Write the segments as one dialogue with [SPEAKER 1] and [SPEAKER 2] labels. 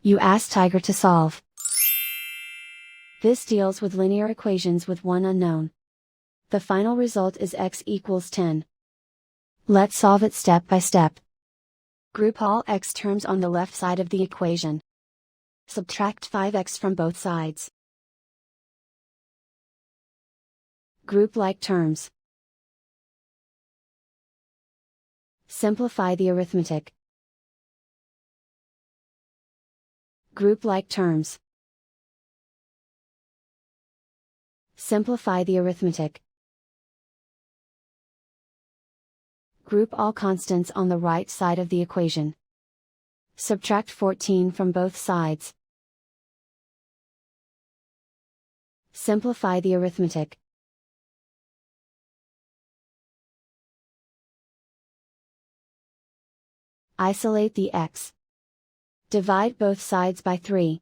[SPEAKER 1] You ask Tiger to solve. This deals with linear equations with one unknown. The final result is x equals 10. Let's solve it step by step. Group all x terms on the left side of the equation. Subtract 5x from both sides. Group like terms. Simplify the arithmetic. Group like terms. Simplify the arithmetic. Group all constants on the right side of the equation. Subtract 14 from both sides. Simplify the arithmetic. Isolate the x. Divide both sides by 3.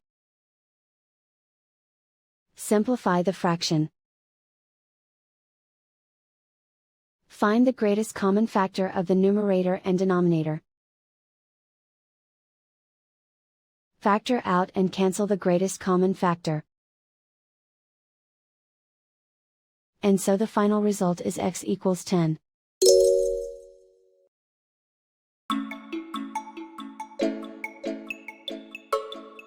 [SPEAKER 1] Simplify the fraction. Find the greatest common factor of the numerator and denominator. Factor out and cancel the greatest common factor. And so the final result is x equals 10.